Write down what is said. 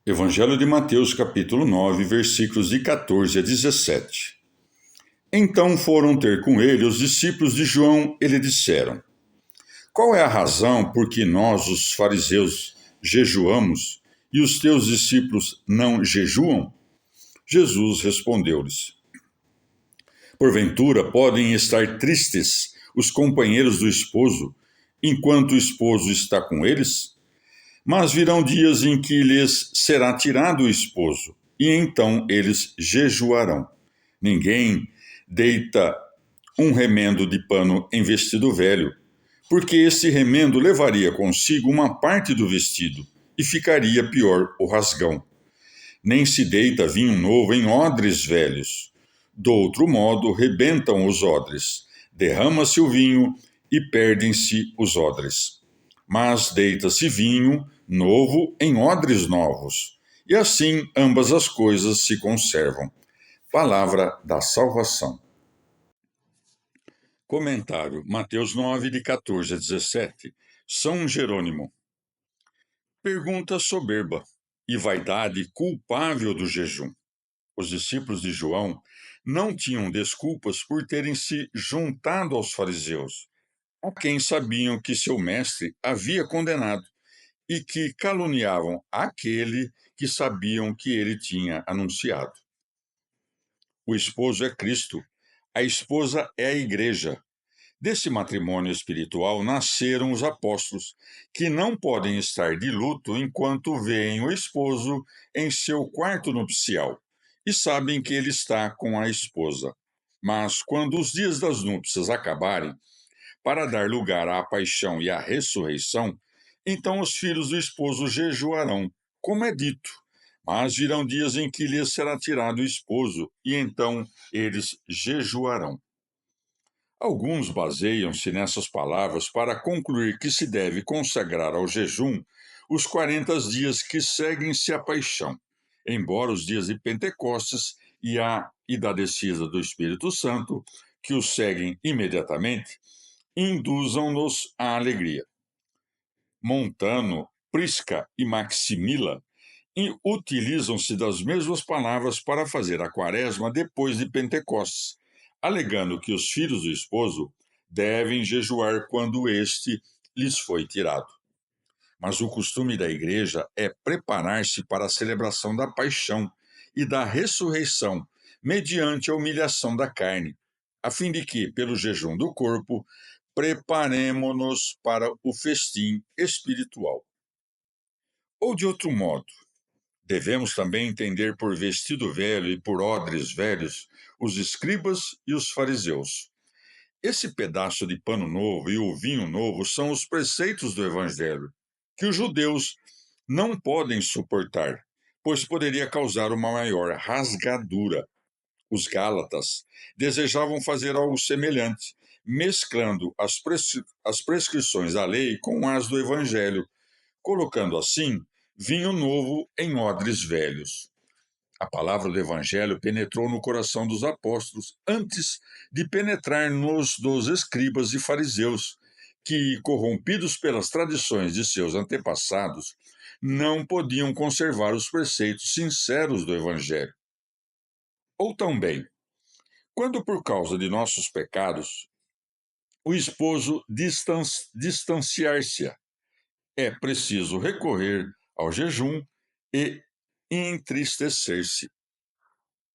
Evangelho de Mateus, capítulo 9, versículos de 14 a 17. Então foram ter com ele os discípulos de João e lhe disseram: Qual é a razão por que nós, os fariseus, jejuamos e os teus discípulos não jejuam? Jesus respondeu-lhes: Porventura podem estar tristes os companheiros do esposo, enquanto o esposo está com eles? Mas virão dias em que lhes será tirado o esposo, e então eles jejuarão. Ninguém deita um remendo de pano em vestido velho, porque esse remendo levaria consigo uma parte do vestido, e ficaria pior o rasgão. Nem se deita vinho novo em odres velhos. Do outro modo, rebentam os odres, derrama-se o vinho e perdem-se os odres. Mas deita-se vinho novo em odres novos, e assim ambas as coisas se conservam. Palavra da salvação. Comentário: Mateus 9, de 14 a 17. São Jerônimo. Pergunta soberba e vaidade culpável do jejum. Os discípulos de João não tinham desculpas por terem se juntado aos fariseus, a quem sabiam que seu mestre havia condenado, e que caluniavam aquele que sabiam que ele tinha anunciado. O esposo é Cristo, a esposa é a igreja. Desse matrimônio espiritual nasceram os apóstolos, que não podem estar de luto enquanto veem o esposo em seu quarto nupcial e sabem que ele está com a esposa. Mas quando os dias das núpcias acabarem, para dar lugar à paixão e à ressurreição, então os filhos do esposo jejuarão, como é dito. Mas virão dias em que lhes será tirado o esposo, e então eles jejuarão. Alguns baseiam-se nessas palavras para concluir que se deve consagrar ao jejum os 40 dias que seguem-se à paixão, embora os dias de Pentecostes e da descida do Espírito Santo, que os seguem imediatamente, induzam-nos à alegria. Montano, Prisca e Maximila utilizam-se das mesmas palavras para fazer a quaresma depois de Pentecostes, alegando que os filhos do esposo devem jejuar quando este lhes foi tirado. Mas o costume da igreja é preparar-se para a celebração da paixão e da ressurreição, mediante a humilhação da carne, a fim de que, pelo jejum do corpo, preparemo-nos para o festim espiritual. Ou de outro modo, devemos também entender por vestido velho e por odres velhos os escribas e os fariseus. Esse pedaço de pano novo e o vinho novo são os preceitos do Evangelho, que os judeus não podem suportar, pois poderia causar uma maior rasgadura. Os gálatas desejavam fazer algo semelhante, mesclando as prescrições da lei com as do Evangelho, colocando assim vinho novo em odres velhos. A palavra do Evangelho penetrou no coração dos apóstolos antes de penetrar nos dos escribas e fariseus, que, corrompidos pelas tradições de seus antepassados, não podiam conservar os preceitos sinceros do Evangelho. Ou também, quando por causa de nossos pecados o esposo distanciar-se, é preciso recorrer ao jejum e entristecer-se.